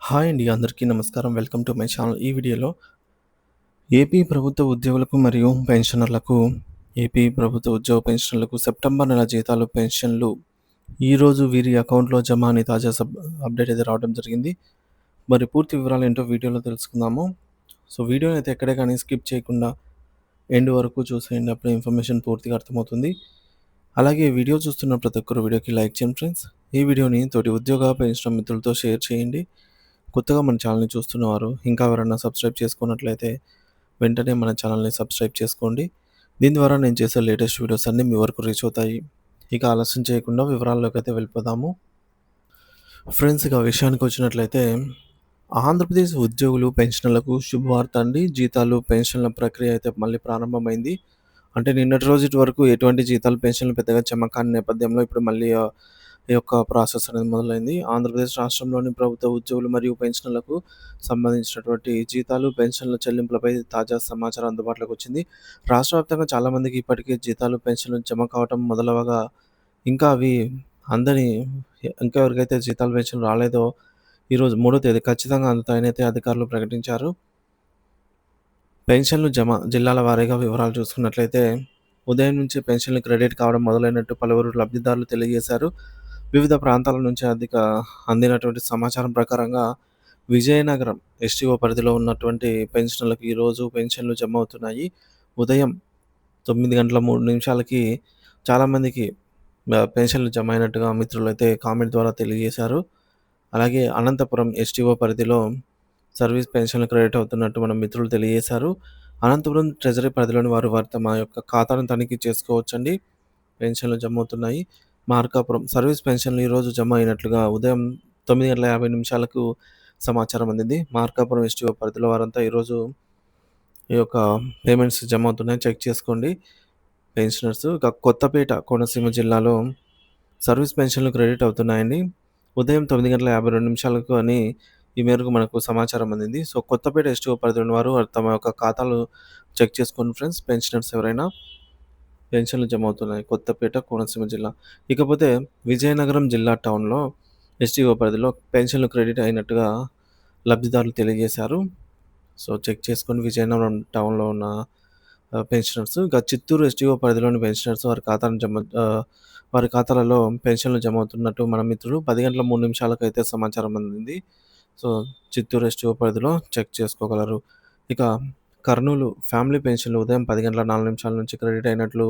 Hi అండి. అందరికీ నమస్కారం. Welcome to my channel. ఈ వీడియోలో ఏపీ ప్రభుత్వ ఉద్యోగులకు మరియు పెన్షనర్లకు పెన్షనర్లకు సెప్టెంబర్ నెల జీతాలు, పెన్షన్లు ఈరోజు వీరి అకౌంట్‌లో జమ అని తాజా అప్డేట్ అయితే రావడం జరిగింది. మరి పూర్తి వివరాలు ఏంటో వీడియోలో తెలుసుకుందాము. సో వీడియోని అయితే ఎక్కడే కానీ స్కిప్ చేయకుండా ఎండ్ వరకు చూసేయండి. అప్పుడే ఇన్ఫర్మేషన్ పూర్తిగా అర్థమవుతుంది. అలాగే వీడియో చూస్తున్న ప్రతి ఒక్కరు వీడియోకి లైక్ చేయండి ఫ్రెండ్స్. ఈ వీడియోని తోటి ఉద్యోగ, పెన్షన్ మిత్రులతో షేర్ చేయండి. కొత్తగా మన ఛానల్‌ని చూస్తున్నవారు ఇంకా ఎవరైనా సబ్స్క్రైబ్ చేసుకున్నట్లయితే వెంటనే మన ఛానల్‌ని సబ్స్క్రైబ్ చేసుకోండి. దీని ద్వారా నేను చేసే లేటెస్ట్ వీడియోస్ అన్నీ మీ వరకు రీచ్ అవుతాయి. ఇక ఆలస్యం చేయకుండా వివరాల్లోకైతే వెళ్ళిపోదాము. ఫ్రెండ్స్ ఇక విషయానికి వచ్చినట్లయితే ఆంధ్రప్రదేశ్ ఉద్యోగులు, పెన్షనర్లకు శుభవార్త అండి. జీతాలు, పెన్షన్ల ప్రక్రియ అయితే మళ్ళీ ప్రారంభమైంది. అంటే నిన్నటి రోజుటి వరకు ఎటువంటి జీతాలు, పెన్షన్లు పెద్దగా జమ కాని నేపథ్యంలో ఇప్పుడు మళ్ళీ ఈ యొక్క ప్రాసెస్ అనేది మొదలైంది. ఆంధ్రప్రదేశ్ రాష్ట్రంలోని ప్రభుత్వ ఉద్యోగులు మరియు పెన్షనర్లకు సంబంధించినటువంటి జీతాలు, పెన్షన్ల చెల్లింపులపై తాజా సమాచారం అందుబాటులోకి వచ్చింది. రాష్ట్ర వ్యాప్తంగా చాలామందికి ఇప్పటికే జీతాలు, పెన్షన్లు జమ కావటం మొదలవగా ఇంకా అవి అందని ఇంకా ఎవరికైతే జీతాలు, పెన్షన్లు రాలేదో ఈరోజు 3వ తేదీ ఖచ్చితంగా అందుతాయని అయితే అధికారులు ప్రకటించారు. పెన్షన్లు జమ జిల్లాల వారీగా వివరాలు చూసుకున్నట్లయితే ఉదయం నుంచి పెన్షన్లు క్రెడిట్ కావడం మొదలైనట్టు పలువురు లబ్ధిదారులు తెలియజేశారు. వివిధ ప్రాంతాల నుంచి అందినటువంటి సమాచారం ప్రకారంగా విజయనగరం ఎస్టీఓ పరిధిలో ఉన్నటువంటి పెన్షనర్లకు ఈరోజు పెన్షన్లు జమ అవుతున్నాయి. ఉదయం 9:03 చాలామందికి పెన్షన్లు జమ అయినట్టుగా మిత్రులైతే కామెంట్ ద్వారా తెలియజేశారు. అలాగే అనంతపురం ఎస్టీఓ పరిధిలో సర్వీస్ పెన్షన్లు క్రెడిట్ అవుతున్నట్టు మన మిత్రులు తెలియజేశారు. అనంతపురం ట్రెజరీ పరిధిలోని వారు తమ యొక్క ఖాతాను తనిఖీ చేసుకోవచ్చండి. పెన్షన్లు జమ అవుతున్నాయి. మార్కాపురం సర్వీస్ పెన్షన్లు ఈరోజు జమ అయినట్లుగా ఉదయం 9:50 సమాచారం అందింది. మార్కాపురం ఎస్టీఓ పరిధిలో వారంతా ఈరోజు ఈ యొక్క పేమెంట్స్ జమ అవుతున్నాయి. చెక్ చేసుకోండి పెన్షనర్స్. ఇక కొత్తపేట కోనసీమ జిల్లాలో సర్వీస్ పెన్షన్లు క్రెడిట్ అవుతున్నాయండి. ఉదయం 9:52 అని ఈ మేరకు మనకు సమాచారం అందింది. సో కొత్తపేట ఎస్టీఓ పరిధిలోని వారు తమ యొక్క ఖాతాలు చెక్ చేసుకోండి ఫ్రెండ్స్. పెన్షనర్స్ ఎవరైనా పెన్షన్లు జమ అవుతున్నాయి. కొత్తపేట, కోనసీమ జిల్లా. ఇకపోతే విజయనగరం జిల్లా టౌన్‌లో ఎస్టీఓ పరిధిలో పెన్షన్లు క్రెడిట్ అయినట్టుగా లబ్ధిదారులు తెలియజేశారు. సో చెక్ చేసుకొని విజయనగరం టౌన్‌లో ఉన్న పెన్షనర్స్. ఇక చిత్తూరు ఎస్టీఓ పరిధిలోని పెన్షనర్స్ వారి ఖాతాలలో పెన్షన్లు జమ అవుతున్నట్టు మన మిత్రులు 10:03 అయితే సమాచారం అందింది. సో చిత్తూరు ఎస్టీఓ పరిధిలో చెక్ చేసుకోగలరు. ఇక కర్నూలు ఫ్యామిలీ పెన్షన్లు ఉదయం 10:04 నుంచి క్రెడిట్ అయినట్లు,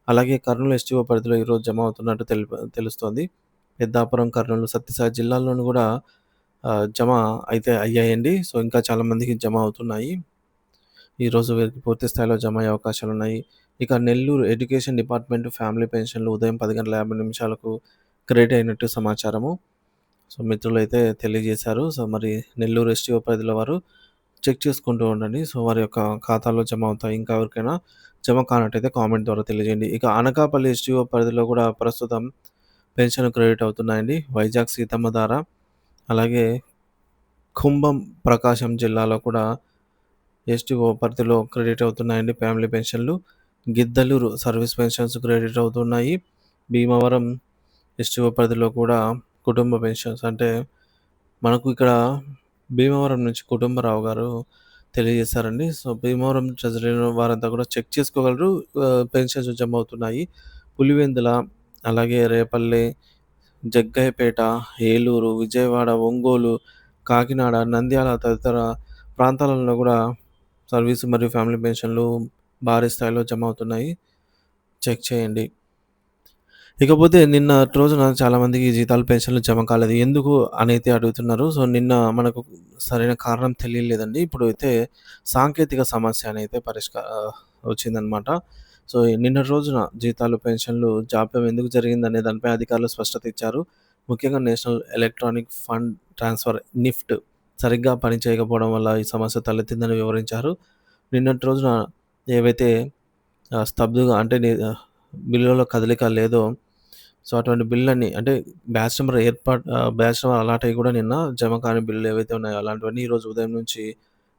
అలాగే కర్నూలు ఎస్టీఓ పరిధిలో ఈరోజు జమ అవుతున్నట్టు తెలుస్తోంది. పెద్దాపురం, కర్నూలు, సత్యసాయి జిల్లాల్లోనూ కూడా జమ అయితే అయ్యాయండి. సో ఇంకా చాలామందికి జమ అవుతున్నాయి. ఈరోజు వీరికి పూర్తి స్థాయిలో జమ అయ్యే అవకాశాలున్నాయి. ఇక నెల్లూరు ఎడ్యుకేషన్ డిపార్ట్మెంట్ ఫ్యామిలీ పెన్షన్లు ఉదయం 10:50 క్రెడిట్ అయినట్టు సమాచారము. సో మిత్రులైతే తెలియజేశారు. సో మరి నెల్లూరు ఎస్టీఓ పరిధిలో వారు చెక్ చేసుకుంటూ ఉండండి. సో వారి యొక్క ఖాతాలో జమ అవుతాయి. ఇంకా ఎవరికైనా జమ కానట్టయితే కామెంట్ ద్వారా తెలియజేయండి. ఇక అనకాపల్లి ఎస్టీఓ పరిధిలో కూడా ప్రస్తుతం పెన్షన్లు క్రెడిట్ అవుతున్నాయండి. వైజాగ్ సీతమ్మ ధార, అలాగే కుంభం ప్రకాశం జిల్లాలో కూడా ఎస్టీఓ పరిధిలో క్రెడిట్ అవుతున్నాయండి ఫ్యామిలీ పెన్షన్లు. గిద్దలూరు సర్వీస్ పెన్షన్స్ క్రెడిట్ అవుతున్నాయి. భీమవరం ఎస్టీఓ పరిధిలో కూడా కుటుంబ పెన్షన్స్ అంటే మనకు ఇక్కడ భీమవరం నుంచి కుటుంబరావు గారు తెలియజేశారండి. సో భీమవరం ట్రెజరీలో వారంతా కూడా చెక్ చేసుకోగలరు. పెన్షన్స్ జమ అవుతున్నాయి. పులివెందుల, అలాగే రేపల్లె, జగ్గయ్యపేట, ఏలూరు, విజయవాడ, ఒంగోలు, కాకినాడ, నంద్యాల తదితర ప్రాంతాలలో కూడా సర్వీస్ మరియు ఫ్యామిలీ పెన్షన్లు భారీ స్థాయిలో జమ అవుతున్నాయి. చెక్ చేయండి. ఇకపోతే నిన్నటి రోజున చాలామందికి జీతాలు, పెన్షన్లు జమ కాలేదు. ఎందుకు అనైతే అడుగుతున్నారు. సో నిన్న మనకు సరైన కారణం తెలియలేదండి. ఇప్పుడైతే సాంకేతిక సమస్య అనైతే వచ్చిందనమాట. సో నిన్నటి రోజున జీతాలు, పెన్షన్లు జాప్యం ఎందుకు జరిగిందనే దానిపై అధికారులు స్పష్టత ఇచ్చారు. ముఖ్యంగా national electronic fund transfer NIFT సరిగ్గా పనిచేయకపోవడం వల్ల ఈ సమస్య తలెత్తిందని వివరించారు. నిన్నటి రోజున ఏవైతే స్తబ్దుగా అంటే బిల్లులో కదలిక లేదో, సో అటువంటి బిల్లులన్నీ అంటే బ్యాచ్ నెంబర్ అలాట్ అయ్యి కూడా నిన్న జమ కాని బిల్లులు ఏవైతే ఉన్నాయో అలాంటివన్నీ ఈరోజు ఉదయం నుంచి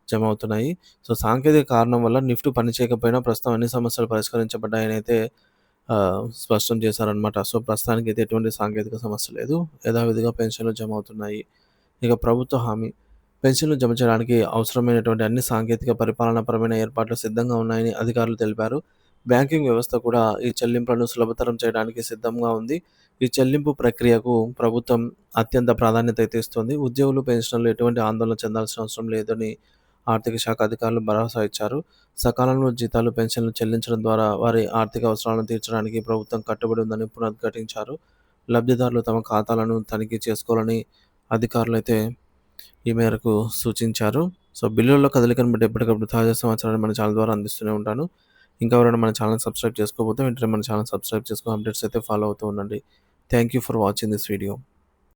జమ అవుతున్నాయి. సో సాంకేతిక కారణం వల్ల నిఫ్ట్ పనిచేయకపోయినా ప్రస్తుతం అన్ని సమస్యలు పరిష్కరించబడ్డాయని అయితే స్పష్టం చేశారనమాట. సో ప్రస్తుతానికైతే ఎటువంటి సాంకేతిక సమస్య లేదు. యథావిధిగా పెన్షన్లు జమ అవుతున్నాయి. ఇక ప్రభుత్వ హామీ పెన్షన్లు జమ చేయడానికి అవసరమైనటువంటి అన్ని సాంకేతిక పరిపాలనాపరమైన ఏర్పాట్లు సిద్ధంగా ఉన్నాయని అధికారులు తెలిపారు. బ్యాంకింగ్ వ్యవస్థ కూడా ఈ చెల్లింపులను సులభతరం చేయడానికి సిద్ధంగా ఉంది. ఈ చెల్లింపు ప్రక్రియకు ప్రభుత్వం అత్యంత ప్రాధాన్యత అయితే ఇస్తుంది. ఉద్యోగులు, పెన్షనర్లు ఎటువంటి ఆందోళన చెందాల్సిన అవసరం లేదని ఆర్థిక శాఖ అధికారులు భరోసా ఇచ్చారు. సకాలంలో జీతాలు, పెన్షన్లు చెల్లించడం ద్వారా వారి ఆర్థిక అవసరాలను తీర్చడానికి ప్రభుత్వం కట్టుబడి ఉందని పునరుద్ఘాటించారు. లబ్ధిదారులు తమ ఖాతాలను తనిఖీ చేసుకోవాలని అధికారులైతే ఈ మేరకు సూచించారు. సో, బిల్లుల్లో కదలికను బట్టి ఎప్పటికప్పుడు తాజా సమాచారాన్ని మన ఛానల్ ద్వారా అందిస్తూనే ఉంటాను. ఇంకా ఎవరైనా మన ఛానల్ సబ్స్క్రైబ్ చేసుకోకపోతే వెంటనే మన ఛానల్ సబ్స్క్రైబ్ చేసుకొని అప్డేట్స్ అయితే ఫాలో అవుతూ ఉండండి. Thank you for watching this video.